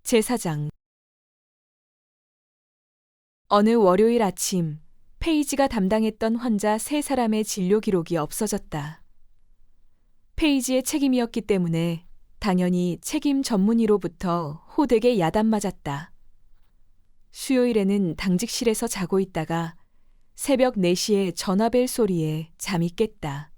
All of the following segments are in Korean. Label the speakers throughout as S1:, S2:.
S1: 제사장. 어느 월요일 아침, 페이지가 담당했던 환자 3사람의 진료 기록이 없어졌다. 페이지의 책임이었기 때문에 당연히 책임 전문의로부터 호되게 야단맞았다. 수요일에는 당직실에서 자고 있다가 새벽 4시에 전화벨 소리에 잠이 깼다.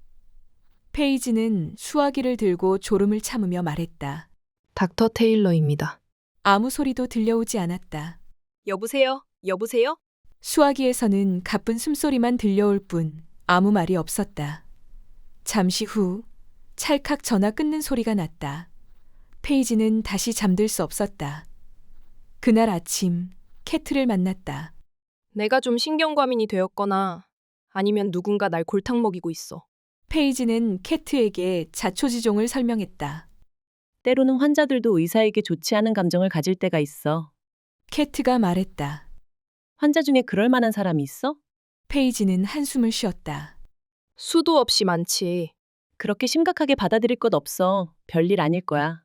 S1: 페이지는 수화기를 들고 졸음을 참으며 말했다.
S2: 닥터 테일러입니다.
S1: 아무 소리도 들려오지 않았다.
S3: 여보세요? 여보세요?
S1: 수화기에서는 가쁜 숨소리만 들려올 뿐 아무 말이 없었다. 잠시 후 찰칵 전화 끊는 소리가 났다. 페이지는 다시 잠들 수 없었다. 그날 아침 캐트를 만났다.
S3: 내가 좀 신경과민이 되었거나 아니면 누군가 날 골탕 먹이고 있어.
S1: 페이지는 캐트에게 자초지종을 설명했다.
S4: 때로는 환자들도 의사에게 좋지 않은 감정을 가질 때가 있어.
S1: 캐트가 말했다.
S4: 환자 중에 그럴 만한 사람이 있어?
S1: 페이지는 한숨을 쉬었다.
S3: 수도 없이 많지.
S4: 그렇게 심각하게 받아들일 것 없어. 별일 아닐 거야.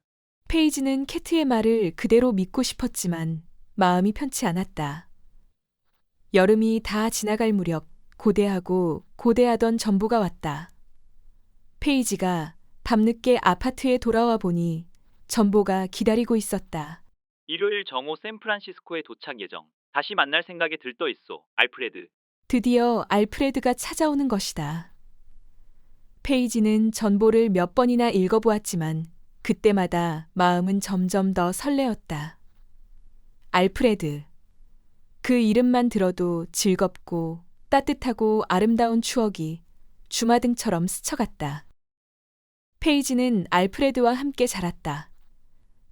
S1: 페이지는 캐트의 말을 그대로 믿고 싶었지만 마음이 편치 않았다. 여름이 다 지나갈 무렵 고대하고 고대하던 전보가 왔다. 페이지가 밤늦게 아파트에 돌아와 보니 전보가 기다리고 있었다.
S5: 일요일 정오 샌프란시스코에 도착 예정. 다시 만날 생각에 들떠 있어. 알프레드.
S1: 드디어 알프레드가 찾아오는 것이다. 페이지는 전보를 몇 번이나 읽어보았지만 그때마다 마음은 점점 더 설레었다. 알프레드. 그 이름만 들어도 즐겁고 따뜻하고 아름다운 추억이 주마등처럼 스쳐갔다. 페이지는 알프레드와 함께 자랐다.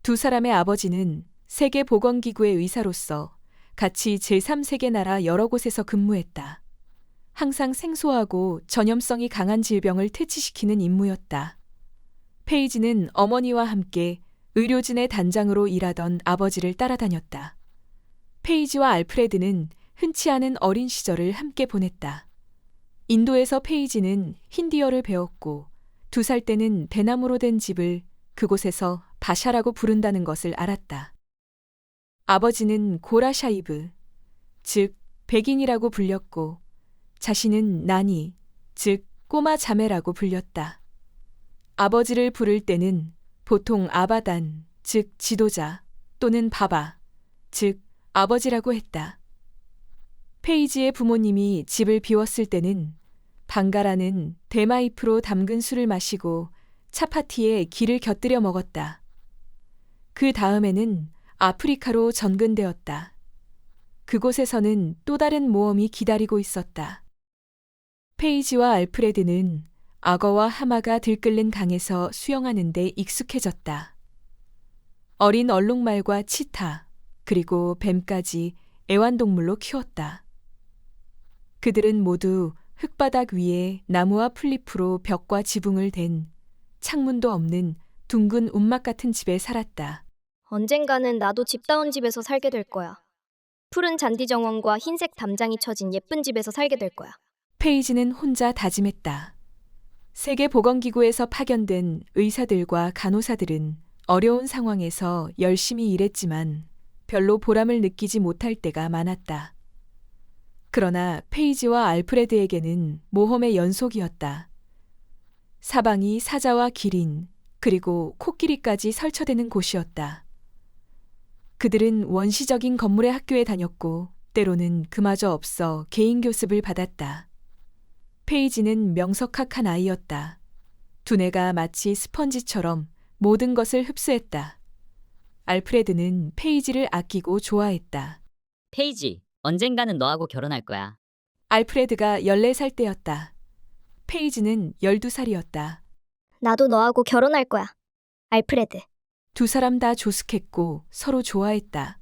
S1: 두 사람의 아버지는 세계보건기구의 의사로서 같이 제3세계 나라 여러 곳에서 근무했다. 항상 생소하고 전염성이 강한 질병을 퇴치시키는 임무였다. 페이지는 어머니와 함께 의료진의 단장으로 일하던 아버지를 따라다녔다. 페이지와 알프레드는 흔치 않은 어린 시절을 함께 보냈다. 인도에서 페이지는 힌디어를 배웠고 2살 때는 대나무로 된 집을 그곳에서 바샤라고 부른다는 것을 알았다. 아버지는 고라샤이브, 즉 백인이라고 불렸고 자신은 나니, 즉 꼬마 자매라고 불렸다. 아버지를 부를 때는 보통 아바단, 즉 지도자 또는 바바, 즉 아버지라고 했다. 페이지의 부모님이 집을 비웠을 때는 방가라는 대마잎으로 담근 술을 마시고 차파티에 기를 곁들여 먹었다. 그 다음에는 아프리카로 전근되었다. 그곳에서는 또 다른 모험이 기다리고 있었다. 페이지와 알프레드는 악어와 하마가 들끓는 강에서 수영하는 데 익숙해졌다. 어린 얼룩말과 치타, 그리고 뱀까지 애완동물로 키웠다. 그들은 모두 흙바닥 위에 나무와 풀잎으로 벽과 지붕을 댄 창문도 없는 둥근 움막 같은 집에 살았다.
S6: 언젠가는 나도 집다운 집에서 살게 될 거야. 푸른 잔디 정원과 흰색 담장이 쳐진 예쁜 집에서 살게 될 거야.
S1: 페이지는 혼자 다짐했다. 세계보건기구에서 파견된 의사들과 간호사들은 어려운 상황에서 열심히 일했지만 별로 보람을 느끼지 못할 때가 많았다. 그러나 페이지와 알프레드에게는 모험의 연속이었다. 사방이 사자와 기린, 그리고 코끼리까지 설쳐대는 곳이었다. 그들은 원시적인 건물의 학교에 다녔고 때로는 그마저 없어 개인 교습을 받았다. 페이지는 명석학한 아이였다. 두뇌가 마치 스펀지처럼 모든 것을 흡수했다. 알프레드는 페이지를 아끼고 좋아했다.
S7: 페이지, 언젠가는 너하고 결혼할 거야.
S1: 알프레드가 14살 때였다. 페이지는 12살이었다.
S6: 나도 너하고 결혼할 거야. 알프레드.
S1: 두 사람 다 조숙했고 서로 좋아했다.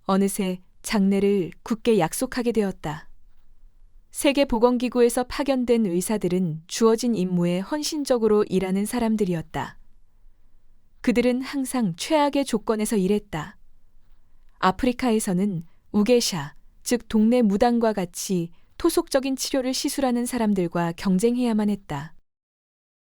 S1: 어느새 장래를 굳게 약속하게 되었다. 세계보건기구에서 파견된 의사들은 주어진 임무에 헌신적으로 일하는 사람들이었다. 그들은 항상 최악의 조건에서 일했다. 아프리카에서는 우게샤, 즉 동네 무당과 같이 토속적인 치료를 시술하는 사람들과 경쟁해야만 했다.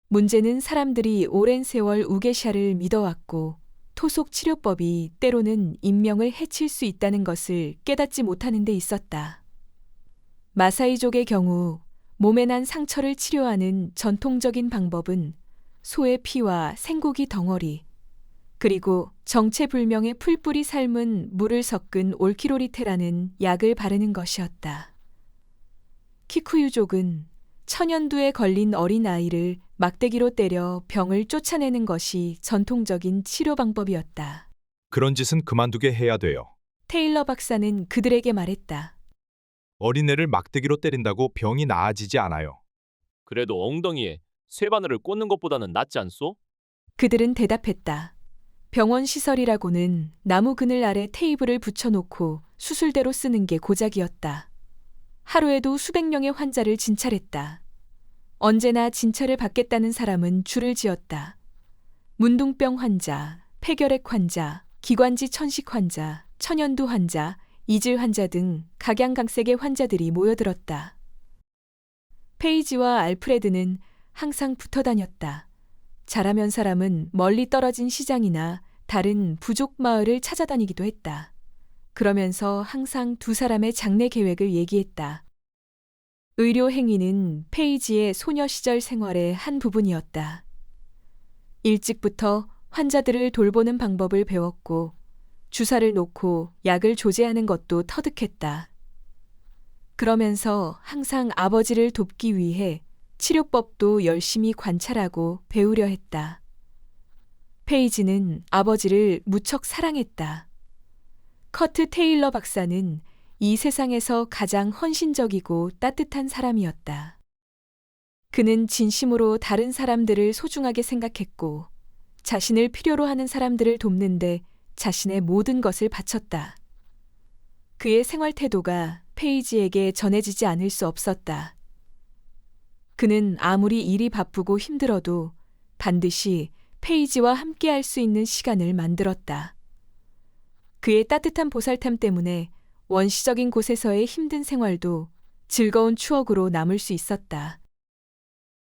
S1: 문제는 사람들이 오랜 세월 우게샤를 믿어왔고 토속 치료법이 때로는 인명을 해칠 수 있다는 것을 깨닫지 못하는 데 있었다. 마사이족의 경우 몸에 난 상처를 치료하는 전통적인 방법은 소의 피와 생고기 덩어리, 그리고 정체불명의 풀뿌리 삶은 물을 섞은 올키로리테라는 약을 바르는 것이었다. 키쿠유족은 천연두에 걸린 어린 아이를 막대기로 때려 병을 쫓아내는 것이 전통적인 치료 방법이었다.
S8: 그런 짓은 그만두게 해야 돼요.
S1: 테일러 박사는 그들에게 말했다.
S8: 어린애를 막대기로 때린다고 병이 나아지지 않아요.
S9: 그래도 엉덩이에 쇠바늘을 꽂는 것보다는 낫지 않소?
S1: 그들은 대답했다. 병원 시설이라고는 나무 그늘 아래 테이블을 붙여놓고 수술대로 쓰는 게 고작이었다. 하루에도 수백 명의 환자를 진찰했다. 언제나 진찰을 받겠다는 사람은 줄을 지었다. 문둥병 환자, 폐결핵 환자, 기관지 천식 환자, 천연두 환자, 이질 환자 등 각양각색의 환자들이 모여들었다. 페이지와 알프레드는 항상 붙어 다녔다. 자라면 사람은 멀리 떨어진 시장이나 다른 부족 마을을 찾아다니기도 했다. 그러면서 항상 두 사람의 장래 계획을 얘기했다. 의료 행위는 페이지의 소녀 시절 생활의 한 부분이었다. 일찍부터 환자들을 돌보는 방법을 배웠고 주사를 놓고 약을 조제하는 것도 터득했다. 그러면서 항상 아버지를 돕기 위해 치료법도 열심히 관찰하고 배우려 했다. 페이지는 아버지를 무척 사랑했다. 커트 테일러 박사는 이 세상에서 가장 헌신적이고 따뜻한 사람이었다. 그는 진심으로 다른 사람들을 소중하게 생각했고 자신을 필요로 하는 사람들을 돕는데 자신의 모든 것을 바쳤다. 그의 생활 태도가 페이지에게 전해지지 않을 수 없었다. 그는 아무리 일이 바쁘고 힘들어도 반드시 페이지와 함께할 수 있는 시간을 만들었다. 그의 따뜻한 보살탐 때문에 원시적인 곳에서의 힘든 생활도 즐거운 추억으로 남을 수 있었다.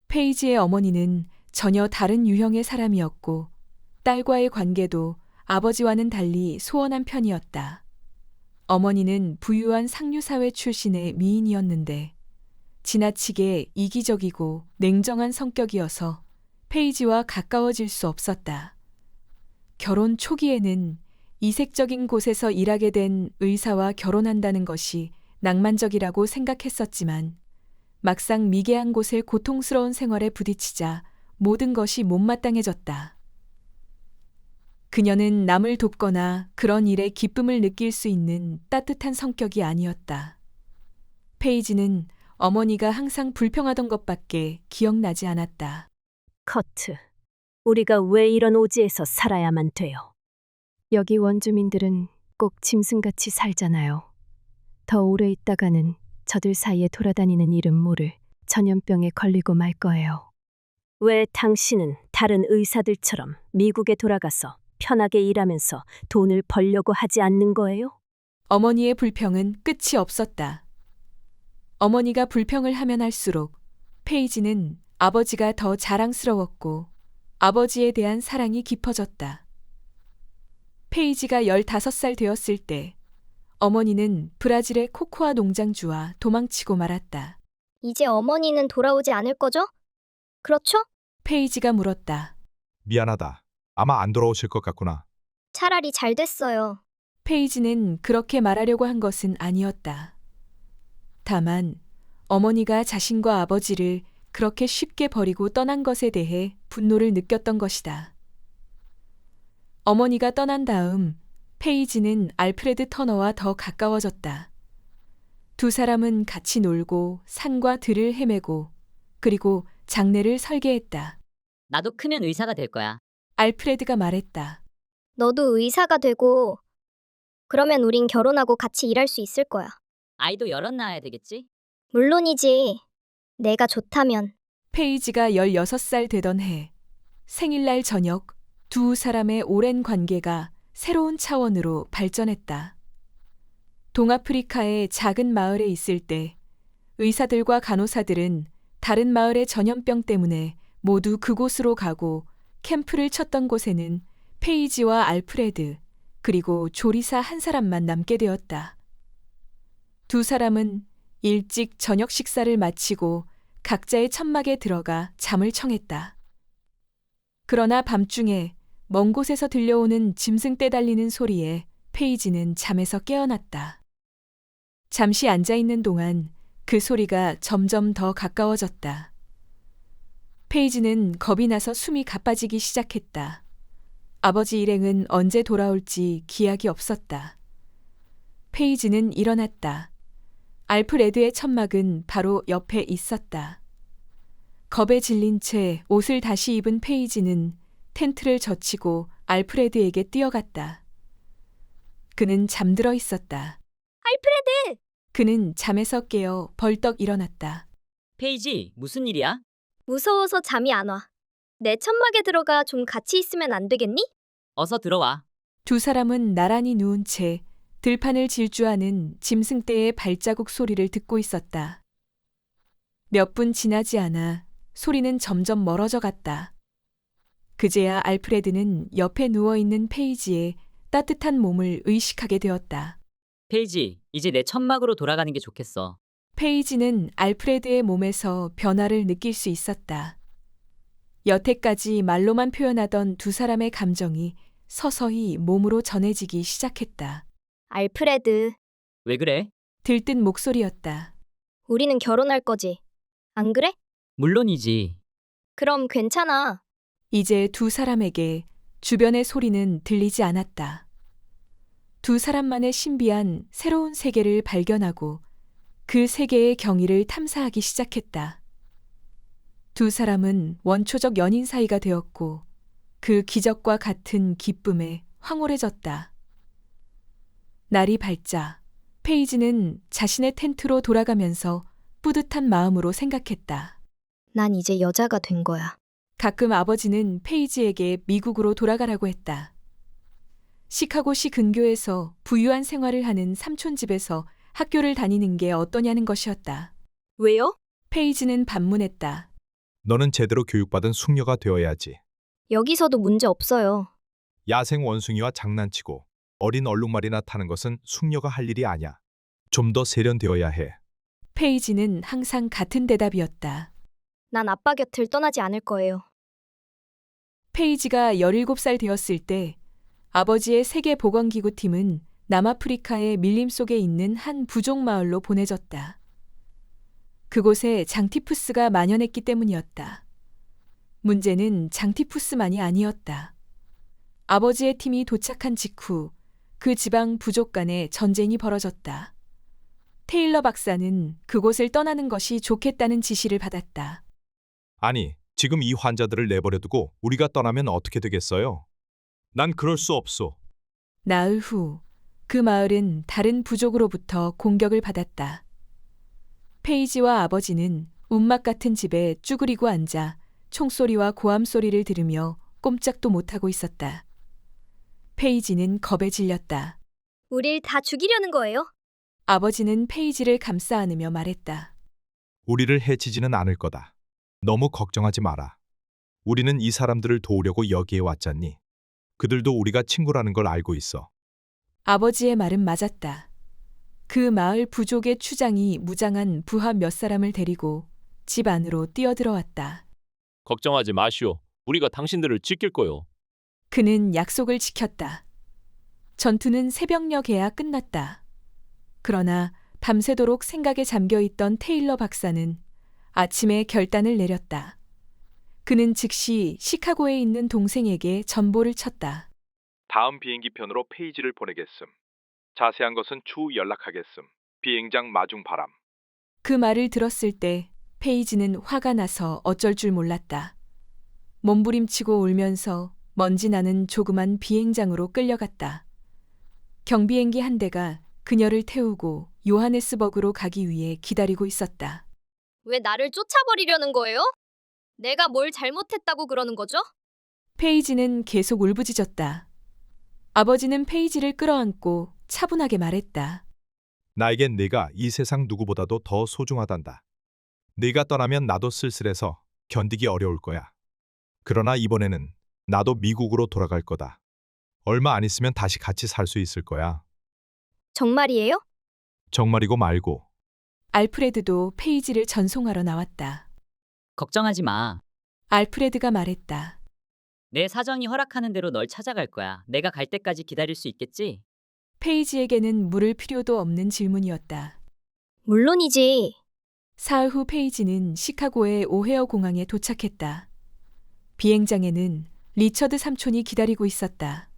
S1: 페이지의 어머니는 전혀 다른 유형의 사람이었고 딸과의 관계도 아버지와는 달리 소원한 편이었다. 어머니는 부유한 상류사회 출신의 미인이었는데 지나치게 이기적이고 냉정한 성격이어서 페이지와 가까워질 수 없었다. 결혼 초기에는 이색적인 곳에서 일하게 된 의사와 결혼한다는 것이 낭만적이라고 생각했었지만 막상 미개한 곳의 고통스러운 생활에 부딪히자 모든 것이 못마땅해졌다. 그녀는 남을 돕거나 그런 일에 기쁨을 느낄 수 있는 따뜻한 성격이 아니었다. 페이지는 어머니가 항상 불평하던 것밖에 기억나지 않았다.
S10: 커트, 우리가 왜 이런 오지에서 살아야만 돼요? 여기 원주민들은 꼭 짐승같이 살잖아요. 더 오래 있다가는 저들 사이에 돌아다니는 이름 모를 전염병에 걸리고 말 거예요. 왜 당신은 다른 의사들처럼 미국에 돌아가서 편하게 일하면서 돈을 벌려고 하지 않는 거예요?
S1: 어머니의 불평은 끝이 없었다. 어머니가 불평을 하면 할수록 페이지는 아버지가 더 자랑스러웠고 아버지에 대한 사랑이 깊어졌다. 페이지가 15살 되었을 때 어머니는 브라질의 코코아 농장주와 도망치고 말았다.
S6: 이제 어머니는 돌아오지 않을 거죠? 그렇죠?
S1: 페이지가 물었다.
S8: 미안하다. 아마 안 돌아오실 것 같구나.
S6: 차라리 잘 됐어요.
S1: 페이지는 그렇게 말하려고 한 것은 아니었다. 다만 어머니가 자신과 아버지를 그렇게 쉽게 버리고 떠난 것에 대해 분노를 느꼈던 것이다. 어머니가 떠난 다음 페이지는 알프레드 터너와 더 가까워졌다. 두 사람은 같이 놀고 산과 들을 헤매고 그리고 장례를 설계했다.
S7: 나도 크면 의사가 될 거야.
S1: 알프레드가 말했다.
S6: 너도 의사가 되고 그러면 우린 결혼하고 같이 일할 수 있을 거야.
S7: 아이도 여럿 낳아야 되겠지?
S6: 물론이지. 내가 좋다면.
S1: 페이지가 16살 되던 해 생일날 저녁 두 사람의 오랜 관계가 새로운 차원으로 발전했다. 동아프리카의 작은 마을에 있을 때 의사들과 간호사들은 다른 마을의 전염병 때문에 모두 그곳으로 가고 캠프를 쳤던 곳에는 페이지와 알프레드, 그리고 조리사 한 사람만 남게 되었다. 두 사람은 일찍 저녁 식사를 마치고 각자의 천막에 들어가 잠을 청했다. 그러나 밤중에 먼 곳에서 들려오는 짐승 떼달리는 소리에 페이지는 잠에서 깨어났다. 잠시 앉아있는 동안 그 소리가 점점 더 가까워졌다. 페이지는 겁이 나서 숨이 가빠지기 시작했다. 아버지 일행은 언제 돌아올지 기약이 없었다. 페이지는 일어났다. 알프레드의 천막은 바로 옆에 있었다. 겁에 질린 채 옷을 다시 입은 페이지는 텐트를 젖히고 알프레드에게 뛰어갔다. 그는 잠들어 있었다.
S6: 알프레드!
S1: 그는 잠에서 깨어 벌떡 일어났다.
S7: 페이지, 무슨 일이야?
S6: 무서워서 잠이 안 와. 내 천막에 들어가 좀 같이 있으면 안 되겠니?
S7: 어서 들어와.
S1: 두 사람은 나란히 누운 채 들판을 질주하는 짐승떼의 발자국 소리를 듣고 있었다. 몇 분 지나지 않아 소리는 점점 멀어져 갔다. 그제야 알프레드는 옆에 누워있는 페이지의 따뜻한 몸을 의식하게 되었다.
S7: 페이지, 이제 내 천막으로 돌아가는 게 좋겠어.
S1: 페이지는 알프레드의 몸에서 변화를 느낄 수 있었다. 여태까지 말로만 표현하던 두 사람의 감정이 서서히 몸으로 전해지기 시작했다.
S6: 알프레드,
S7: 왜 그래?
S1: 들뜬 목소리였다.
S6: 우리는 결혼할 거지. 안 그래?
S7: 물론이지.
S6: 그럼 괜찮아.
S1: 이제 두 사람에게 주변의 소리는 들리지 않았다. 두 사람만의 신비한 새로운 세계를 발견하고 그 세계의 경위를 탐사하기 시작했다. 두 사람은 원초적 연인 사이가 되었고 그 기적과 같은 기쁨에 황홀해졌다. 날이 밝자 페이지는 자신의 텐트로 돌아가면서 뿌듯한 마음으로 생각했다.
S6: 난 이제 여자가 된 거야.
S1: 가끔 아버지는 페이지에게 미국으로 돌아가라고 했다. 시카고시 근교에서 부유한 생활을 하는 삼촌 집에서 학교를 다니는 게 어떠냐는 것이었다.
S6: 왜요?
S1: 페이지는 반문했다.
S8: 너는 제대로 교육받은 숙녀가 되어야지.
S6: 여기서도 문제 없어요.
S8: 야생 원숭이와 장난치고 어린 얼룩말이나 타는 것은 숙녀가 할 일이 아니야. 좀 더 세련되어야 해.
S1: 페이지는 항상 같은 대답이었다.
S6: 난 아빠 곁을 떠나지 않을 거예요.
S1: 페이지가 17살 되었을 때 아버지의 세계보건기구팀은 남아프리카의 밀림 속에 있는 한 부족 마을로 보내졌다. 그곳에 장티푸스가 만연했기 때문이었다. 문제는 장티푸스만이 아니었다. 아버지의 팀이 도착한 직후 그 지방 부족 간에 전쟁이 벌어졌다. 테일러 박사는 그곳을 떠나는 것이 좋겠다는 지시를 받았다.
S8: 아니, 지금 이 환자들을 내버려두고 우리가 떠나면 어떻게 되겠어요? 난 그럴 수 없소.
S1: 나흘 후 그 마을은 다른 부족으로부터 공격을 받았다. 페이지와 아버지는 움막 같은 집에 쭈그리고 앉아 총소리와 고함 소리를 들으며 꼼짝도 못하고 있었다. 페이지는 겁에 질렸다.
S6: 우릴 다 죽이려는 거예요?
S1: 아버지는 페이지를 감싸 안으며 말했다.
S8: 우리를 해치지는 않을 거다. 너무 걱정하지 마라. 우리는 이 사람들을 도우려고 여기에 왔잖니. 그들도 우리가 친구라는 걸 알고 있어.
S1: 아버지의 말은 맞았다. 그 마을 부족의 추장이 무장한 부하 몇 사람을 데리고 집 안으로 뛰어들어왔다.
S9: 걱정하지 마시오. 우리가 당신들을 지킬 거요.
S1: 그는 약속을 지켰다. 전투는 새벽녘에야 끝났다. 그러나 밤새도록 생각에 잠겨있던 테일러 박사는 아침에 결단을 내렸다. 그는 즉시 시카고에 있는 동생에게 전보를 쳤다.
S8: 다음 비행기 편으로 페이지를 보내겠음. 자세한 것은 추후 연락하겠음. 비행장 마중 바람.
S1: 그 말을 들었을 때 페이지는 화가 나서 어쩔 줄 몰랐다. 몸부림치고 울면서 먼지 나는 조그만 비행장으로 끌려갔다. 경비행기 한 대가 그녀를 태우고 요하네스버그로 가기 위해 기다리고 있었다.
S6: 왜 나를 쫓아버리려는 거예요? 내가 뭘 잘못했다고 그러는 거죠?
S1: 페이지는 계속 울부짖었다. 아버지는 페이지를 끌어안고 차분하게 말했다.
S8: 나에겐 네가 이 세상 누구보다도 더 소중하단다. 네가 떠나면 나도 쓸쓸해서 견디기 어려울 거야. 그러나 이번에는 나도 미국으로 돌아갈 거다. 얼마 안 있으면 다시 같이 살 수 있을 거야.
S6: 정말이에요?
S8: 정말이고 말고.
S1: 알프레드도 페이지를 전송하러 나왔다.
S7: 걱정하지 마.
S1: 알프레드가 말했다.
S7: 내 사정이 허락하는 대로 널 찾아갈 거야. 내가 갈 때까지 기다릴 수 있겠지?
S1: 페이지에게는 물을 필요도 없는 질문이었다.
S6: 물론이지.
S1: 사흘 후 페이지는 시카고의 오헤어 공항에 도착했다. 비행장에는 리처드 삼촌이 기다리고 있었다.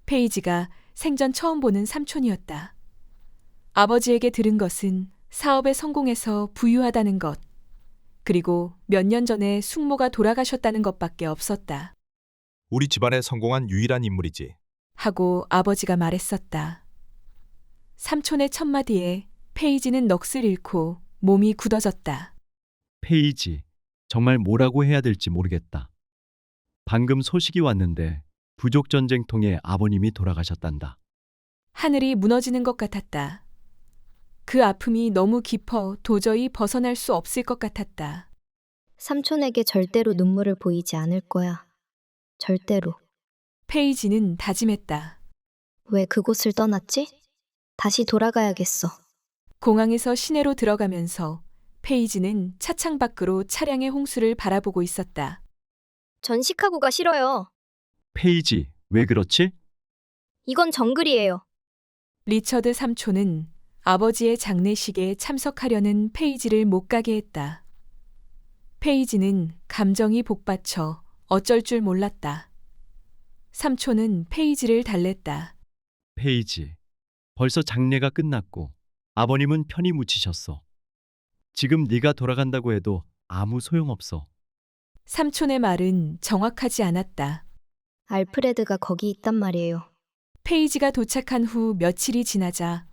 S1: 페이지가 생전 처음 보는 삼촌이었다. 아버지에게 들은 것은 사업에 성공해서 부유하다는 것, 그리고 몇 년 전에 숙모가 돌아가셨다는 것밖에 없었다.
S8: 우리 집안에 성공한 유일한 인물이지.
S1: 하고 아버지가 말했었다. 삼촌의 첫마디에 페이지는 넋을 잃고 몸이 굳어졌다.
S11: 페이지, 정말 뭐라고 해야 될지 모르겠다. 방금 소식이 왔는데 부족 전쟁통에 아버님이 돌아가셨단다.
S1: 하늘이 무너지는 것 같았다. 그 아픔이 너무 깊어 도저히 벗어날 수 없을 것 같았다.
S6: 삼촌에게 절대로 눈물을 보이지 않을 거야. 절대로.
S1: 페이지는 다짐했다.
S6: 왜 그곳을 떠났지? 다시 돌아가야겠어.
S1: 공항에서 시내로 들어가면서 페이지는 차창 밖으로 차량의 홍수를 바라보고 있었다.
S6: 전 시카고가 싫어요.
S11: 페이지, 왜 그렇지?
S6: 이건 정글이에요.
S1: 리처드 삼촌은 아버지의 장례식에 참석하려는 페이지를 못 가게 했다. 페이지는 감정이 복받쳐 어쩔 줄 몰랐다. 삼촌은 페이지를 달랬다.
S11: 페이지, 벌써 장례가 끝났고 아버님은 편히 묻히셨어. 지금 네가 돌아간다고 해도 아무 소용없어.
S1: 삼촌의 말은 정확하지 않았다.
S6: 알프레드가 거기 있단 말이에요.
S1: 페이지가 도착한 후 며칠이 지나자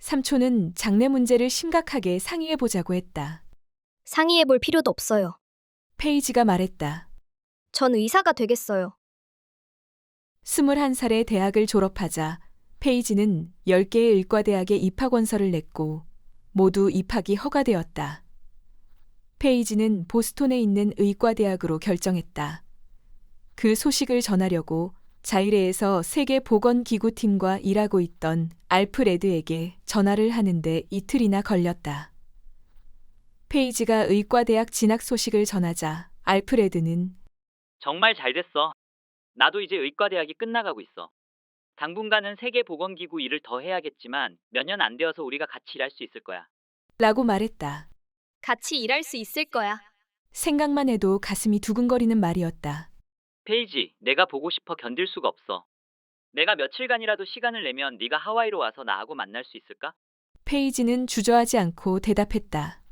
S1: 삼촌은 장례 문제를 심각하게 상의해보자고 했다.
S6: 상의해볼 필요도 없어요.
S1: 페이지가 말했다.
S6: 전 의사가 되겠어요.
S1: 21살에 대학을 졸업하자 페이지는 10개의 의과대학에 입학원서를 냈고 모두 입학이 허가되었다. 페이지는 보스톤에 있는 의과대학으로 결정했다. 그 소식을 전하려고 자이레에서 세계보건기구팀과 일하고 있던 알프레드에게 전화를 하는데 이틀이나 걸렸다. 페이지가 의과대학 진학 소식을 전하자 알프레드는
S5: 정말 잘 됐어. 나도 이제 의과대학이 끝나가고 있어. 당분간은 세계보건기구 일을 더 해야겠지만 몇 년 안 되어서 우리가 같이 일할 수 있을 거야.
S1: 라고 말했다.
S6: 같이 일할 수 있을 거야.
S1: 생각만 해도 가슴이 두근거리는 말이었다.
S5: 페이지, 내가 보고 싶어 견딜 수가 없어. 내가 며칠간이라도 시간을 내면 네가 하와이로 와서 나하고 만날 수 있을까?
S1: 페이지는 주저하지 않고 대답했다.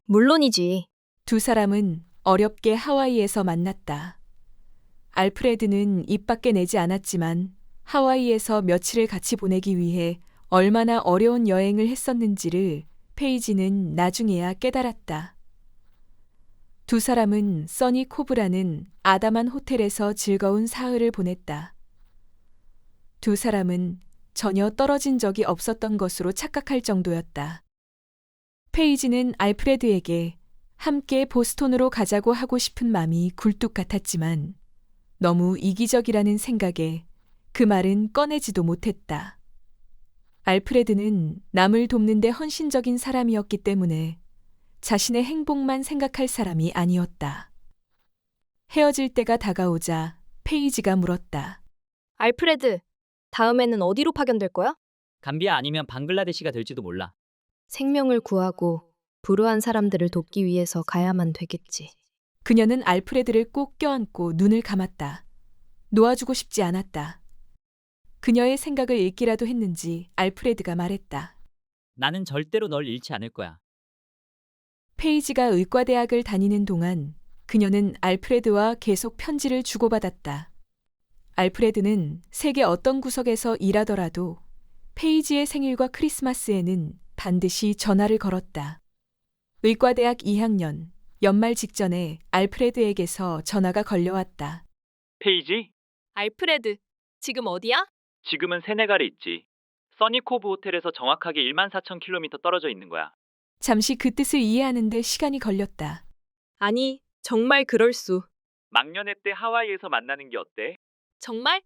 S6: 물론이지.
S1: 두 사람은 어렵게 하와이에서 만났다. 알프레드는 입 밖에 내지 않았지만 하와이에서 며칠을 같이 보내기 위해 얼마나 어려운 여행을 했었는지를 페이지는 나중에야 깨달았다. 두 사람은 써니 코브라는 아담한 호텔에서 즐거운 사흘을 보냈다. 두 사람은 전혀 떨어진 적이 없었던 것으로 착각할 정도였다. 페이지는 알프레드에게 함께 보스톤으로 가자고 하고 싶은 마음이 굴뚝 같았지만 너무 이기적이라는 생각에 그 말은 꺼내지도 못했다. 알프레드는 남을 돕는 데 헌신적인 사람이었기 때문에 자신의 행복만 생각할 사람이 아니었다. 헤어질 때가 다가오자 페이지가 물었다.
S3: 알프레드, 다음에는 어디로 파견될 거야?
S7: 감비아 아니면 방글라데시가 될지도 몰라.
S2: 생명을 구하고 불우한 사람들을 돕기 위해서 가야만 되겠지.
S1: 그녀는 알프레드를 꼭 껴안고 눈을 감았다. 놓아주고 싶지 않았다. 그녀의 생각을 읽기라도 했는지 알프레드가 말했다.
S7: 나는 절대로 널 잃지 않을 거야.
S1: 페이지가 의과대학을 다니는 동안 그녀는 알프레드와 계속 편지를 주고받았다. 알프레드는 세계 어떤 구석에서 일하더라도 페이지의 생일과 크리스마스에는 반드시 전화를 걸었다. 의과대학 2학년 연말 직전에 알프레드에게서 전화가 걸려왔다.
S5: 페이지?
S3: 알프레드, 지금 어디야?
S5: 지금은 세네갈에 있지. 써니코브 호텔에서 정확하게 14,000km 떨어져 있는 거야.
S1: 잠시 그 뜻을 이해하는데 시간이 걸렸다.
S3: 아니, 정말 그럴 수.
S5: 막년회 때 하와이에서 만나는 게 어때?
S3: 정말?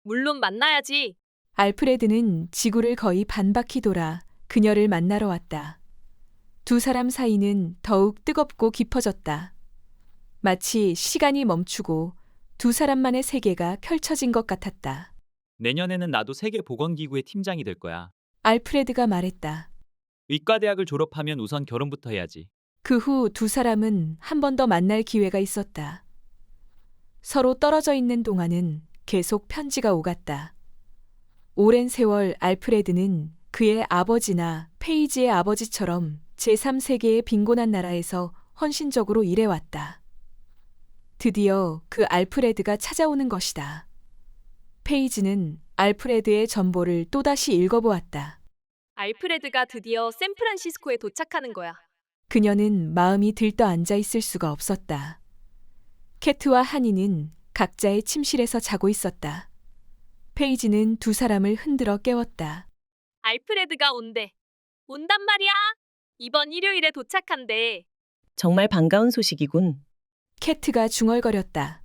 S3: 물론 만나야지.
S1: 알프레드는 지구를 거의 반바퀴 돌아 그녀를 만나러 왔다. 두 사람 사이는 더욱 뜨겁고 깊어졌다. 마치 시간이 멈추고 두 사람만의 세계가 펼쳐진 것 같았다.
S12: 내년에는 나도 세계보건기구의 팀장이 될 거야.
S1: 알프레드가 말했다.
S12: 의과대학을 졸업하면 우선 결혼부터 해야지.
S1: 그 후 두 사람은 한 번 더 만날 기회가 있었다. 서로 떨어져 있는 동안은 계속 편지가 오갔다. 오랜 세월 알프레드는 그의 아버지나 페이지의 아버지처럼 제3세계의 빈곤한 나라에서 헌신적으로 일해왔다. 드디어 그 알프레드가 찾아오는 것이다. 페이지는 알프레드의 전보를 또다시 읽어보았다.
S3: 알프레드가 드디어 샌프란시스코에 도착하는 거야.
S1: 그녀는 마음이 들떠 앉아 있을 수가 없었다. 캐트와 하니는 각자의 침실에서 자고 있었다. 페이지는 두 사람을 흔들어 깨웠다.
S3: 알프레드가 온대. 온단 말이야. 이번 일요일에 도착한대.
S4: 정말 반가운 소식이군.
S1: 캐트가 중얼거렸다.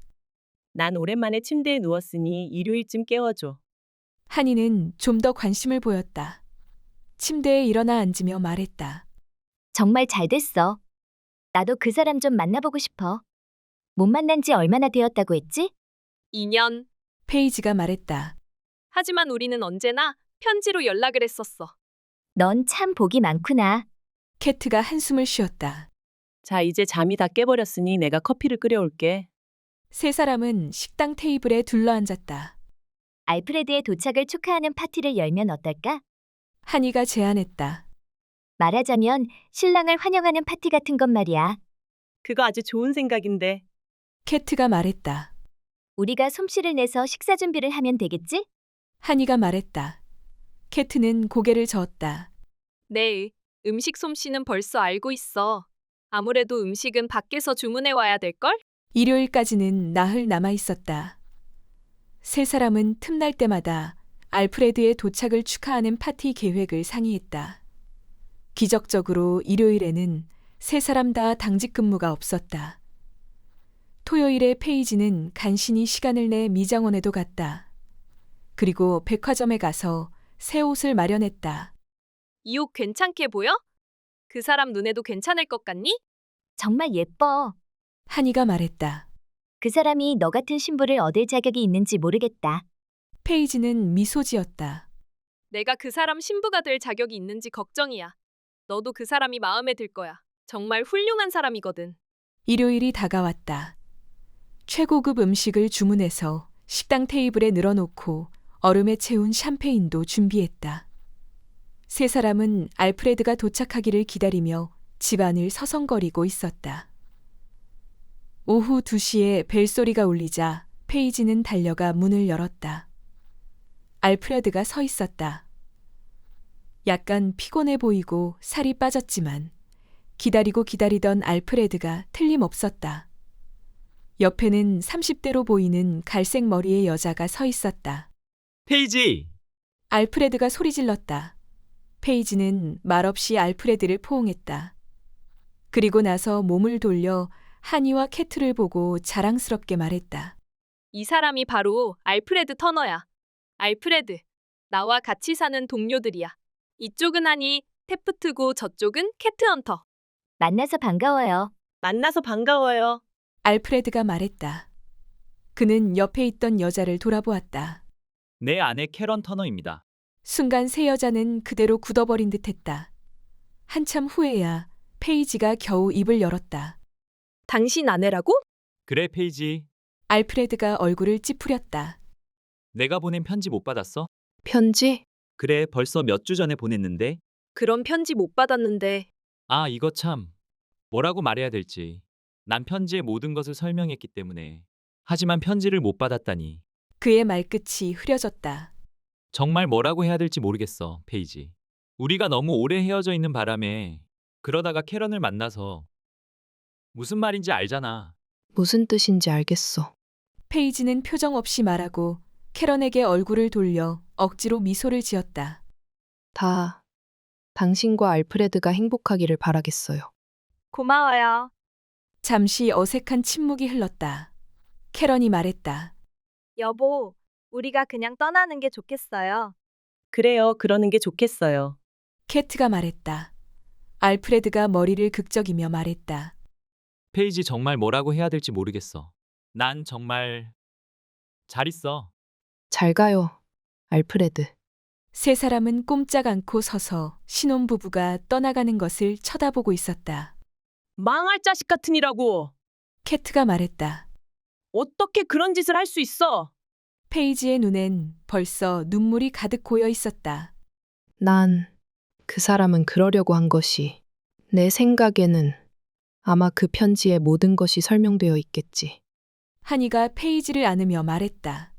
S4: 난 오랜만에 침대에 누웠으니 일요일쯤 깨워줘.
S1: 하니는 좀 더 관심을 보였다. 침대에 일어나 앉으며 말했다.
S13: 정말 잘 됐어. 나도 그 사람 좀 만나보고 싶어. 못 만난 지 얼마나 되었다고 했지?
S3: 2년.
S1: 페이지가 말했다.
S3: 하지만 우리는 언제나 편지로 연락을 했었어.
S13: 넌 참 복이 많구나.
S1: 캐트가 한숨을 쉬었다.
S4: 자, 이제 잠이 다 깨버렸으니 내가 커피를 끓여올게.
S1: 세 사람은 식당 테이블에 둘러앉았다.
S13: 알프레드의 도착을 축하하는 파티를 열면 어떨까?
S1: 하니가 제안했다.
S13: 말하자면 신랑을 환영하는 파티 같은 것 말이야.
S4: 그거 아주 좋은 생각인데.
S1: 캐트가 말했다.
S13: 우리가 솜씨를 내서 식사 준비를 하면 되겠지?
S1: 하니가 말했다. 캐트는 고개를 저었다.
S3: 네, 음식 솜씨는 벌써 알고 있어. 아무래도 음식은 밖에서 주문해 와야 될걸?
S1: 일요일까지는 나흘 남아 있었다. 세 사람은 틈날 때마다 알프레드의 도착을 축하하는 파티 계획을 상의했다. 기적적으로 일요일에는 세 사람 다 당직 근무가 없었다. 토요일에 페이지는 간신히 시간을 내 미장원에도 갔다. 그리고 백화점에 가서 새 옷을 마련했다.
S3: 이 옷 괜찮게 보여? 그 사람 눈에도 괜찮을 것 같니?
S13: 정말 예뻐.
S1: 하니가 말했다.
S13: 그 사람이 너 같은 신부를 얻을 자격이 있는지 모르겠다.
S1: 페이지는 미소 지었다.
S3: 내가 그 사람 신부가 될 자격이 있는지 걱정이야. 너도 그 사람이 마음에 들 거야. 정말 훌륭한 사람이거든.
S1: 일요일이 다가왔다. 최고급 음식을 주문해서 식당 테이블에 늘어놓고 얼음에 채운 샴페인도 준비했다. 세 사람은 알프레드가 도착하기를 기다리며 집안을 서성거리고 있었다. 오후 2시에 벨소리가 울리자 페이지는 달려가 문을 열었다. 알프레드가 서 있었다. 약간 피곤해 보이고 살이 빠졌지만 기다리고 기다리던 알프레드가 틀림없었다. 옆에는 30대로 보이는 갈색 머리의 여자가 서 있었다.
S12: 페이지!
S1: 알프레드가 소리질렀다. 페이지는 말없이 알프레드를 포옹했다. 그리고 나서 몸을 돌려 하니와 캐트를 보고 자랑스럽게 말했다.
S3: 이 사람이 바로 알프레드 터너야. 알프레드, 나와 같이 사는 동료들이야. 이쪽은 하니, 테프트고 저쪽은 캐트 헌터.
S13: 만나서 반가워요.
S4: 만나서 반가워요.
S1: 알프레드가 말했다. 그는 옆에 있던 여자를 돌아보았다.
S12: 내 아내 캐런 터너입니다.
S1: 순간 세 여자는 그대로 굳어버린 듯했다. 한참 후에야 페이지가 겨우 입을 열었다.
S3: 당신 아내라고?
S12: 그래, 페이지.
S1: 알프레드가 얼굴을 찌푸렸다.
S12: 내가 보낸 편지 못 받았어?
S3: 편지?
S12: 그래, 벌써 몇 주 전에 보냈는데.
S3: 그런 편지 못 받았는데.
S12: 아, 이거 참. 뭐라고 말해야 될지. 난 편지의 모든 것을 설명했기 때문에. 하지만 편지를 못 받았다니.
S1: 그의 말끝이 흐려졌다.
S12: 정말 뭐라고 해야 될지 모르겠어, 페이지. 우리가 너무 오래 헤어져 있는 바람에 그러다가 캐런을 만나서 무슨 말인지 알잖아.
S3: 무슨 뜻인지 알겠어.
S1: 페이지는 표정 없이 말하고 캐런에게 얼굴을 돌려 억지로 미소를 지었다.
S3: 다 당신과 알프레드가 행복하기를 바라겠어요. 고마워요.
S1: 잠시 어색한 침묵이 흘렀다. 캐런이 말했다.
S3: 여보, 우리가 그냥 떠나는 게 좋겠어요.
S4: 그래요. 그러는 게 좋겠어요.
S1: 캐트가 말했다. 알프레드가 머리를 극적이며 말했다.
S12: 페이지 정말 뭐라고 해야 될지 모르겠어. 난 정말 잘 있어.
S2: 잘 가요, 알프레드.
S1: 세 사람은 꼼짝 않고 서서 신혼부부가 떠나가는 것을 쳐다보고 있었다.
S4: 망할 자식 같으니라고.
S1: 캐트가 말했다.
S4: 어떻게 그런 짓을 할 수 있어?
S1: 페이지의 눈엔 벌써 눈물이 가득 고여 있었다.
S2: 난 그 사람은 그러려고 한 것이 내 생각에는 아마 그 편지에 모든 것이 설명되어 있겠지.
S1: 한이가 페이지를 안으며 말했다.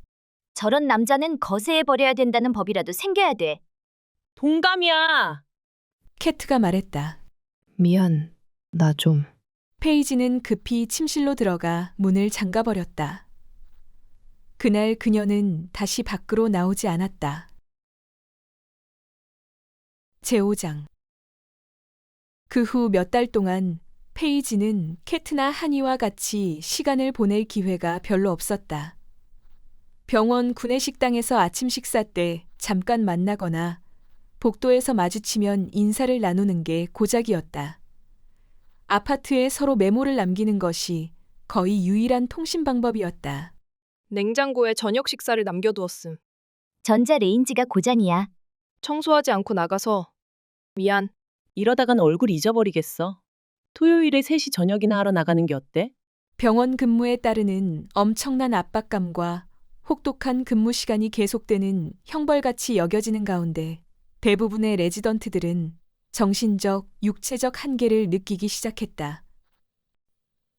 S13: 저런 남자는 거세해버려야 된다는 법이라도 생겨야 돼.
S4: 동감이야.
S1: 캐트가 말했다.
S2: 미안, 나 좀.
S1: 페이지는 급히 침실로 들어가 문을 잠가버렸다. 그날 그녀는 다시 밖으로 나오지 않았다. 제5장. 그 후 몇 달 동안 페이지는 캐트나 한이와 같이 시간을 보낼 기회가 별로 없었다. 병원 구내식당에서 아침 식사 때 잠깐 만나거나 복도에서 마주치면 인사를 나누는 게 고작이었다. 아파트에 서로 메모를 남기는 것이 거의 유일한 통신 방법이었다.
S3: 냉장고에 저녁 식사를 남겨두었음.
S13: 전자레인지가 고장이야.
S3: 청소하지 않고 나가서 미안.
S4: 이러다간 얼굴 잊어버리겠어. 토요일에 3시 저녁이나 하러 나가는 게 어때?
S1: 병원 근무에 따르는 엄청난 압박감과 혹독한 근무 시간이 계속되는 형벌같이 여겨지는 가운데 대부분의 레지던트들은 정신적, 육체적 한계를 느끼기 시작했다.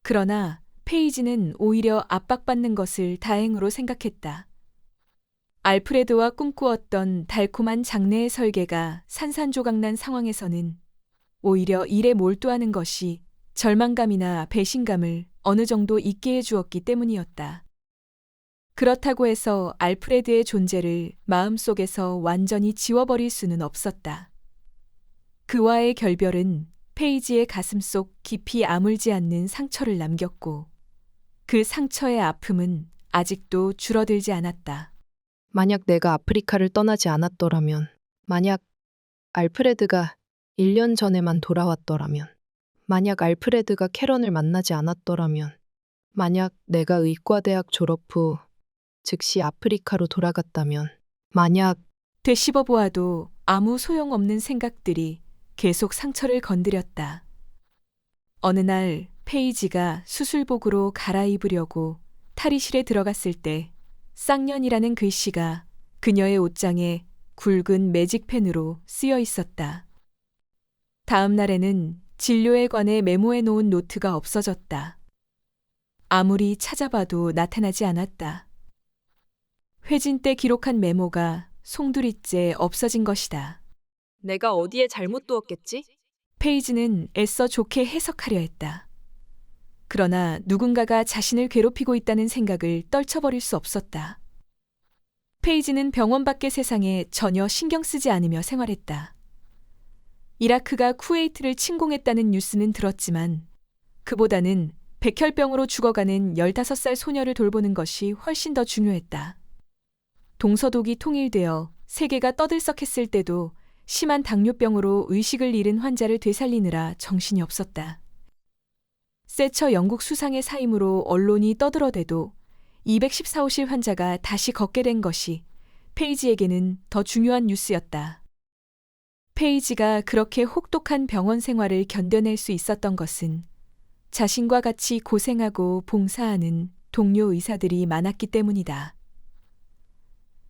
S1: 그러나 페이지는 오히려 압박받는 것을 다행으로 생각했다. 알프레드와 꿈꾸었던 달콤한 장래의 설계가 산산조각난 상황에서는 오히려 일에 몰두하는 것이 절망감이나 배신감을 어느 정도 잊게 해주었기 때문이었다. 그렇다고 해서 알프레드의 존재를 마음속에서 완전히 지워버릴 수는 없었다. 그와의 결별은 페이지의 가슴속 깊이 아물지 않는 상처를 남겼고 그 상처의 아픔은 아직도 줄어들지 않았다.
S2: 만약 내가 아프리카를 떠나지 않았더라면, 만약 알프레드가 1년 전에만 돌아왔더라면, 만약 알프레드가 캐런을 만나지 않았더라면, 만약 내가 의과대학 졸업 후 즉시 아프리카로 돌아갔다면, 만약
S1: 되씹어 보아도 아무 소용없는 생각들이 계속 상처를 건드렸다. 어느 날 페이지가 수술복으로 갈아입으려고 탈의실에 들어갔을 때 쌍년이라는 글씨가 그녀의 옷장에 굵은 매직펜으로 쓰여 있었다. 다음 날에는 진료에 관해 메모해 놓은 노트가 없어졌다. 아무리 찾아봐도 나타나지 않았다. 회진 때 기록한 메모가 송두리째 없어진 것이다.
S3: 내가 어디에 잘못 두었겠지?
S1: 페이지는 애써 좋게 해석하려 했다. 그러나 누군가가 자신을 괴롭히고 있다는 생각을 떨쳐버릴 수 없었다. 페이지는 병원 밖의 세상에 전혀 신경 쓰지 않으며 생활했다. 이라크가 쿠웨이트를 침공했다는 뉴스는 들었지만 그보다는 백혈병으로 죽어가는 15살 소녀를 돌보는 것이 훨씬 더 중요했다. 동서독이 통일되어 세계가 떠들썩했을 때도 심한 당뇨병으로 의식을 잃은 환자를 되살리느라 정신이 없었다. 세처 영국 수상의 사임으로 언론이 떠들어대도 214호실 환자가 다시 걷게 된 것이 페이지에게는 더 중요한 뉴스였다. 페이지가 그렇게 혹독한 병원 생활을 견뎌낼 수 있었던 것은 자신과 같이 고생하고 봉사하는 동료 의사들이 많았기 때문이다.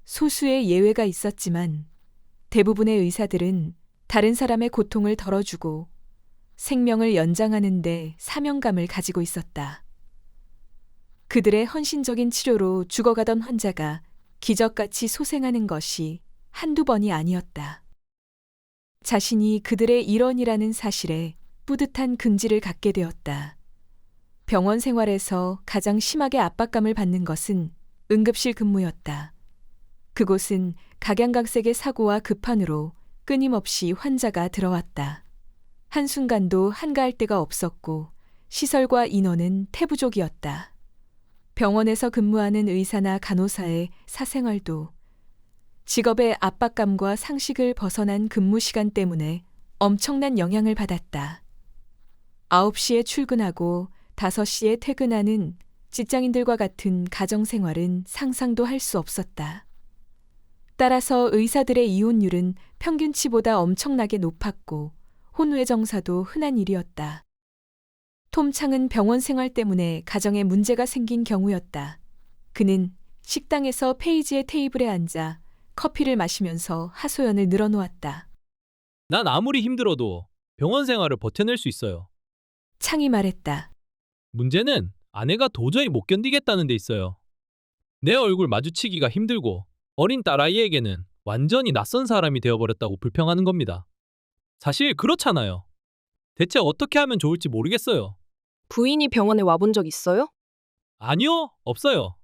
S1: 소수의 예외가 있었지만 대부분의 의사들은 다른 사람의 고통을 덜어주고 생명을 연장하는 데 사명감을 가지고 있었다. 그들의 헌신적인 치료로 죽어가던 환자가 기적같이 소생하는 것이 한두 번이 아니었다. 자신이 그들의 일원이라는 사실에 뿌듯한 긍지를 갖게 되었다. 병원 생활에서 가장 심하게 압박감을 받는 것은 응급실 근무였다. 그곳은 각양각색의 사고와 급한으로 끊임없이 환자가 들어왔다. 한순간도 한가할 데가 없었고 시설과 인원은 태부족이었다. 병원에서 근무하는 의사나 간호사의 사생활도 직업의 압박감과 상식을 벗어난 근무 시간 때문에 엄청난 영향을 받았다. 9시에 출근하고 5시에 퇴근하는 직장인들과 같은 가정생활은 상상도 할 수 없었다. 따라서 의사들의 이혼율은 평균치보다 엄청나게 높았고 혼외 정사도 흔한 일이었다. 톰 창은 병원 생활 때문에 가정에 문제가 생긴 경우였다. 그는 식당에서 페이지의 테이블에 앉아 커피를 마시면서 하소연을 늘어놓았다.
S14: 난 아무리 힘들어도 병원 생활을 버텨낼 수 있어요.
S1: 창이 말했다.
S14: 문제는 아내가 도저히 못 견디겠다는 데 있어요. 내 얼굴 마주치기가 힘들고 어린 딸아이에게는 완전히 낯선 사람이 되어버렸다고 불평하는 겁니다. 사실 그렇잖아요. 대체 어떻게 하면 좋을지 모르겠어요.
S15: 부인이 병원에 와본 적 있어요?
S14: 아니요, 없어요.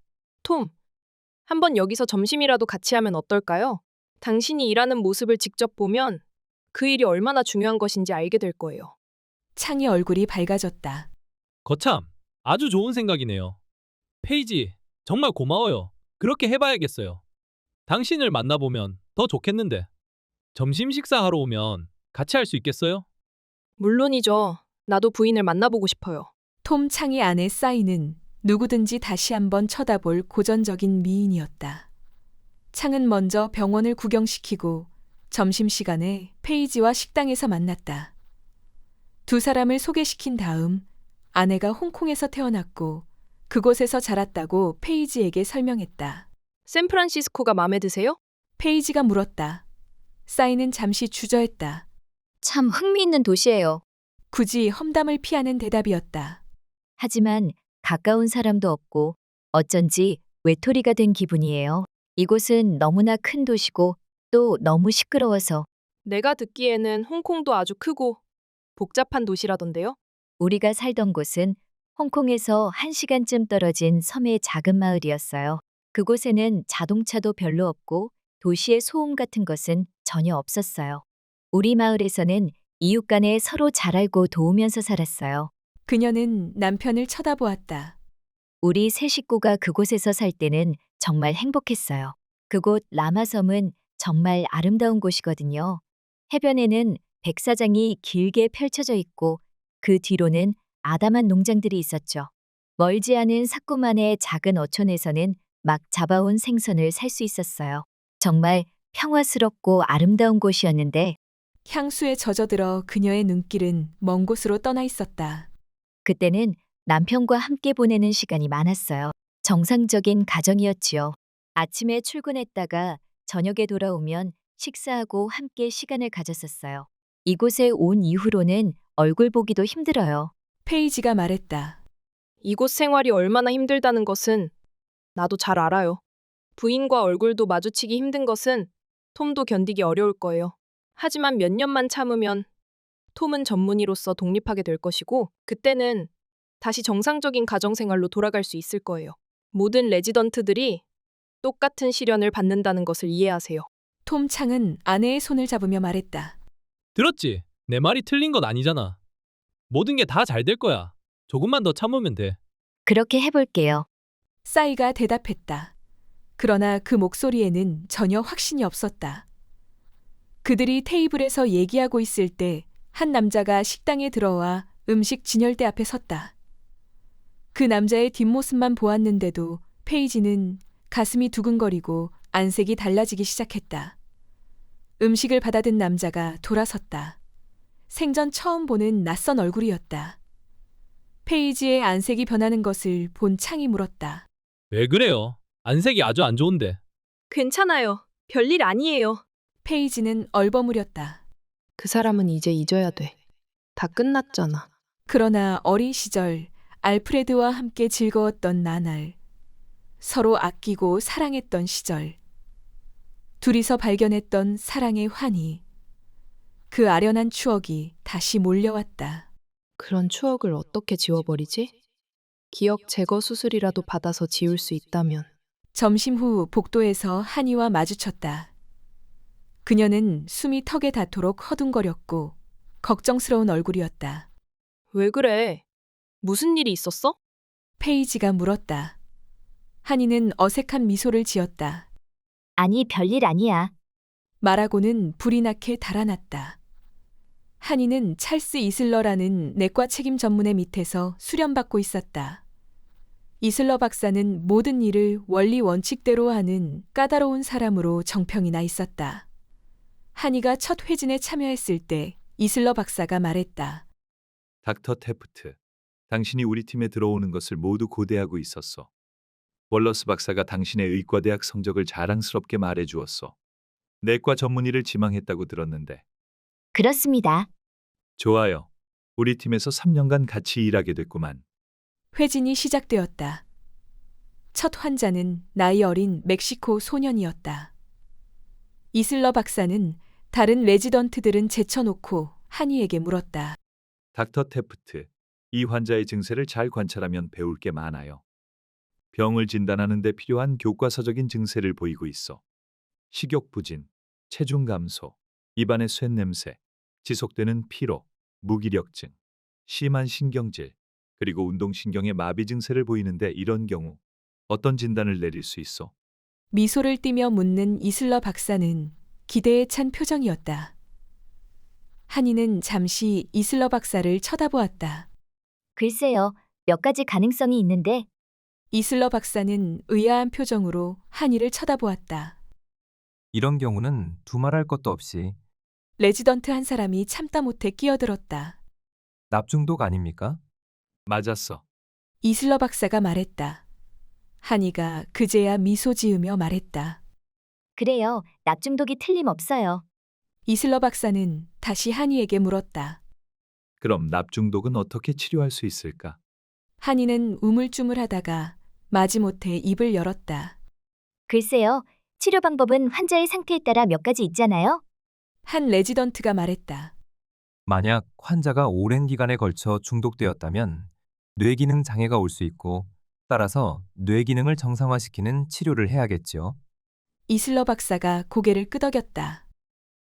S15: 톰, 한번 여기서 점심이라도 같이 하면 어떨까요? 당신이 일하는 모습을 직접 보면 그 일이 얼마나 중요한 것인지 알게 될 거예요.
S1: 창의 얼굴이 밝아졌다.
S14: 거참, 아주 좋은 생각이네요. 페이지, 정말 고마워요. 그렇게 해봐야겠어요. 당신을 만나보면 더 좋겠는데. 점심 식사하러 오면 같이 할 수 있겠어요?
S15: 물론이죠. 나도 부인을 만나보고 싶어요.
S1: 톰 창의 아내 사이는 누구든지 다시 한번 쳐다볼 고전적인 미인이었다. 창은 먼저 병원을 구경시키고 점심시간에 페이지와 식당에서 만났다. 두 사람을 소개시킨 다음 아내가 홍콩에서 태어났고 그곳에서 자랐다고 페이지에게 설명했다.
S15: 샌프란시스코가 마음에 드세요?
S1: 페이지가 물었다. 사이는 잠시 주저했다.
S13: 참 흥미있는 도시예요.
S1: 굳이 험담을 피하는 대답이었다.
S13: 하지만 가까운 사람도 없고 어쩐지 외톨이가 된 기분이에요. 이곳은 너무나 큰 도시고 또 너무 시끄러워서.
S15: 내가 듣기에는 홍콩도 아주 크고 복잡한 도시라던데요?
S13: 우리가 살던 곳은 홍콩에서 1시간쯤 떨어진 섬의 작은 마을이었어요. 그곳에는 자동차도 별로 없고 도시의 소음 같은 것은 전혀 없었어요. 우리 마을에서는 이웃 간에 서로 잘 알고 도우면서 살았어요.
S1: 그녀는 남편을 쳐다보았다.
S13: 우리 세 식구가 그곳에서 살 때는 정말 행복했어요. 그곳 라마섬은 정말 아름다운 곳이거든요. 해변에는 백사장이 길게 펼쳐져 있고 그 뒤로는 아담한 농장들이 있었죠. 멀지 않은 사쿠만의 작은 어촌에서는 막 잡아온 생선을 살 수 있었어요. 정말 평화스럽고 아름다운 곳이었는데
S1: 향수에 젖어들어 그녀의 눈길은 먼 곳으로 떠나 있었다.
S13: 그때는 남편과 함께 보내는 시간이 많았어요. 정상적인 가정이었지요. 아침에 출근했다가 저녁에 돌아오면 식사하고 함께 시간을 가졌었어요. 이곳에 온 이후로는 얼굴 보기도 힘들어요.
S1: 페이지가 말했다.
S15: 이곳 생활이 얼마나 힘들다는 것은 나도 잘 알아요. 부인과 얼굴도 마주치기 힘든 것은 톰도 견디기 어려울 거예요. 하지만 몇 년만 참으면 톰은 전문의로서 독립하게 될 것이고 그때는 다시 정상적인 가정생활로 돌아갈 수 있을 거예요. 모든 레지던트들이 똑같은 시련을 받는다는 것을 이해하세요.
S1: 톰 창은 아내의 손을 잡으며 말했다.
S14: 들었지? 내 말이 틀린 건 아니잖아. 모든 게 다 잘 될 거야. 조금만 더 참으면 돼.
S13: 그렇게 해볼게요.
S1: 사이가 대답했다. 그러나 그 목소리에는 전혀 확신이 없었다. 그들이 테이블에서 얘기하고 있을 때 한 남자가 식당에 들어와 음식 진열대 앞에 섰다. 그 남자의 뒷모습만 보았는데도 페이지는 가슴이 두근거리고 안색이 달라지기 시작했다. 음식을 받아든 남자가 돌아섰다. 생전 처음 보는 낯선 얼굴이었다. 페이지의 안색이 변하는 것을 본 창이 물었다.
S14: 왜 그래요? 안색이 아주 안 좋은데.
S15: 괜찮아요. 별일 아니에요.
S1: 페이지는 얼버무렸다.
S2: 그 사람은 이제 잊어야 돼. 다 끝났잖아.
S1: 그러나 어린 시절 알프레드와 함께 즐거웠던 나날, 서로 아끼고 사랑했던 시절, 둘이서 발견했던 사랑의 환희, 그 아련한 추억이 다시 몰려왔다.
S2: 그런 추억을 어떻게 지워버리지? 기억 제거 수술이라도 받아서 지울 수 있다면.
S1: 점심 후 복도에서 한이와 마주쳤다. 그녀는 숨이 턱에 닿도록 허둥거렸고 걱정스러운 얼굴이었다.
S15: 왜 그래? 무슨 일이 있었어?
S1: 페이지가 물었다. 한이는 어색한 미소를 지었다.
S13: 아니, 별일 아니야.
S1: 말하고는 불이 나게 달아났다. 한이는 찰스 이슬러라는 내과 책임 전문의 밑에서 수련받고 있었다. 이슬러 박사는 모든 일을 원리 원칙대로 하는 까다로운 사람으로 정평이 나 있었다. 한이가 첫 회진에 참여했을 때 이슬러 박사가 말했다.
S8: 닥터 테프트, 당신이 우리 팀에 들어오는 것을 모두 고대하고 있었어. 월러스 박사가 당신의 의과대학 성적을 자랑스럽게 말해 주었어. 내과 전문의를 지망했다고 들었는데.
S13: 그렇습니다.
S8: 좋아요. 우리 팀에서 3년간 같이 일하게 됐구만.
S1: 회진이 시작되었다. 첫 환자는 나이 어린 멕시코 소년이었다. 이슬러 박사는 다른 레지던트들은 제쳐놓고 한이에게 물었다.
S8: 닥터 테프트, 이 환자의 증세를 잘 관찰하면 배울 게 많아요. 병을 진단하는 데 필요한 교과서적인 증세를 보이고 있어. 식욕 부진, 체중 감소, 입안의 쇳냄새, 지속되는 피로, 무기력증, 심한 신경질, 그리고 운동신경의 마비 증세를 보이는데 이런 경우 어떤 진단을 내릴 수 있어?
S1: 미소를 띠며 묻는 이슬러 박사는 기대에 찬 표정이었다. 한이는 잠시 이슬러 박사를 쳐다보았다.
S13: 글쎄요, 몇 가지 가능성이 있는데.
S1: 이슬러 박사는 의아한 표정으로 한이를 쳐다보았다.
S16: 이런 경우는 두말할 것도 없이
S1: 레지던트 한 사람이 참다 못해 끼어들었다.
S16: 납중독 아닙니까?
S8: 맞았어.
S1: 이슬러 박사가 말했다. 한이가 그제야 미소 지으며 말했다.
S13: 그래요, 납중독이 틀림없어요.
S1: 이슬러 박사는 다시 한이에게 물었다.
S8: 그럼 납중독은 어떻게 치료할 수 있을까?
S1: 한이는 우물쭈물하다가 마지못해 입을 열었다.
S13: 글쎄요, 치료 방법은 환자의 상태에 따라 몇 가지 있잖아요.
S1: 한 레지던트가 말했다.
S16: 만약 환자가 오랜 기간에 걸쳐 중독되었다면 뇌기능 장애가 올 수 있고 따라서 뇌기능을 정상화시키는 치료를 해야겠죠.
S1: 이슬러 박사가 고개를 끄덕였다.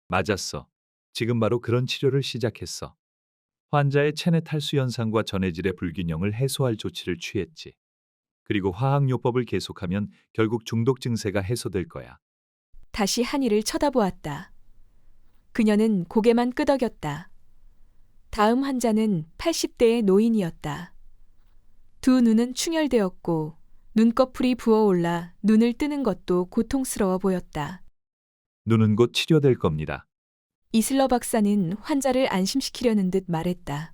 S8: 맞았어. 지금 바로 그런 치료를 시작했어. 환자의 체내 탈수 현상과 전해질의 불균형을 해소할 조치를 취했지. 그리고 화학요법을 계속하면 결국 중독 증세가 해소될 거야.
S1: 다시 한이를 쳐다보았다. 그녀는 고개만 끄덕였다. 다음 환자는 80대의 노인이었다. 두 눈은 충혈되었고 눈꺼풀이 부어올라 눈을 뜨는 것도 고통스러워 보였다.
S8: 눈은 곧 치료될 겁니다.
S1: 이슬러 박사는 환자를 안심시키려는 듯 말했다.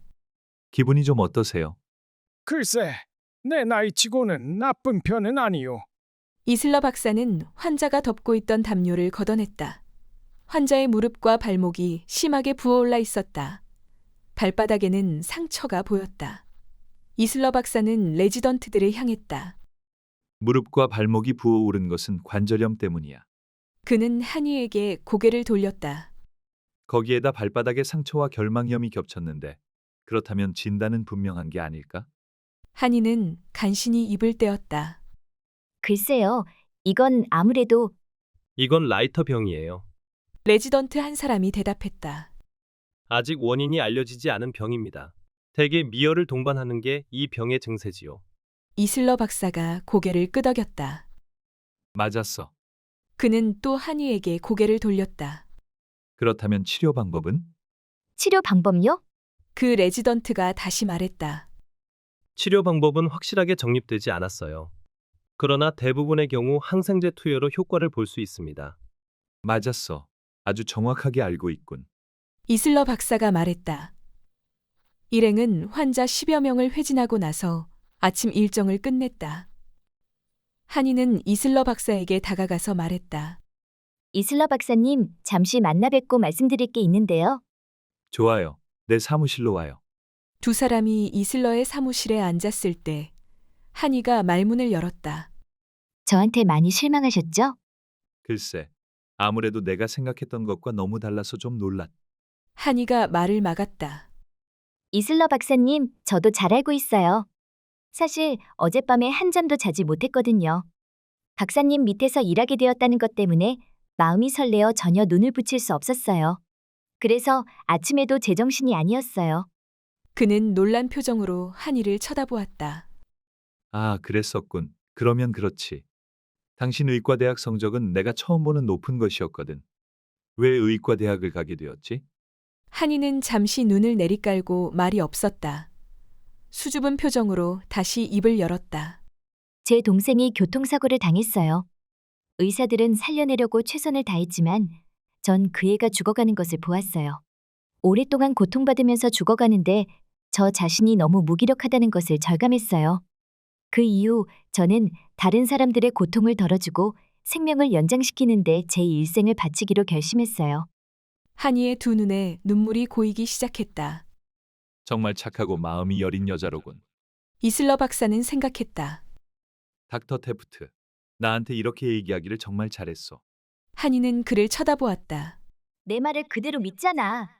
S8: 기분이 좀 어떠세요?
S17: 글쎄, 내 나이치고는 나쁜 편은 아니요.
S1: 이슬러 박사는 환자가 덮고 있던 담요를 걷어냈다. 환자의 무릎과 발목이 심하게 부어올라 있었다. 발바닥에는 상처가 보였다. 이슬러 박사는 레지던트들을 향했다.
S8: 무릎과 발목이 부어오른 것은 관절염 때문이야.
S1: 그는 한이에게 고개를 돌렸다.
S8: 거기에다 발바닥에 상처와 결막염이 겹쳤는데 그렇다면 진단은 분명한 게 아닐까?
S1: 한이는 간신히 입을 떼었다.
S13: 글쎄요, 이건 아무래도
S14: 이건 라이터 병이에요.
S1: 레지던트 한 사람이 대답했다.
S14: 아직 원인이 알려지지 않은 병입니다. 대개 미열을 동반하는 게 이 병의 증세지요.
S1: 이슬러 박사가 고개를 끄덕였다.
S8: 맞았어.
S1: 그는 또 한이에게 고개를 돌렸다.
S8: 그렇다면 치료 방법은?
S13: 치료 방법요?
S1: 그 레지던트가 다시 말했다.
S14: 치료 방법은 확실하게 정립되지 않았어요. 그러나 대부분의 경우 항생제 투여로 효과를 볼 수 있습니다.
S8: 맞았어. 아주 정확하게 알고 있군.
S1: 이슬러 박사가 말했다. 일행은 환자 10여 명을 회진하고 나서 아침 일정을 끝냈다. 한이는 이슬러 박사에게 다가가서 말했다.
S13: 이슬러 박사님, 잠시 만나 뵙고 말씀드릴 게 있는데요.
S8: 좋아요. 내 사무실로 와요.
S1: 두 사람이 이슬러의 사무실에 앉았을 때 한이가 말문을 열었다.
S13: 저한테 많이 실망하셨죠?
S8: 글쎄, 아무래도 내가 생각했던 것과 너무 달라서 좀 놀랐.
S1: 한이가 말을 막았다.
S13: 이슬러 박사님, 저도 잘 알고 있어요. 사실 어젯밤에 한잠도 자지 못했거든요. 박사님 밑에서 일하게 되었다는 것 때문에 마음이 설레어 전혀 눈을 붙일 수 없었어요. 그래서 아침에도 제정신이 아니었어요.
S1: 그는 놀란 표정으로 한이를 쳐다보았다.
S8: 아, 그랬었군. 그러면 그렇지. 당신 의과대학 성적은 내가 처음 보는 높은 것이었거든. 왜 의과대학을 가게 되었지?
S1: 한이는 잠시 눈을 내리깔고 말이 없었다. 수줍은 표정으로 다시 입을 열었다.
S13: 제 동생이 교통사고를 당했어요. 의사들은 살려내려고 최선을 다했지만 전 그 애가 죽어가는 것을 보았어요. 오랫동안 고통받으면서 죽어가는데 저 자신이 너무 무기력하다는 것을 절감했어요. 그 이후 저는 다른 사람들의 고통을 덜어주고 생명을 연장시키는데 제 일생을 바치기로 결심했어요.
S1: 한이의 두 눈에 눈물이 고이기 시작했다.
S8: 정말 착하고 마음이 여린 여자로군.
S1: 이슬러 박사는 생각했다.
S8: 닥터 테프트, 나한테 이렇게 얘기하기를 정말 잘했어.
S1: 한이는 그를 쳐다보았다.
S13: 내 말을 그대로 믿잖아.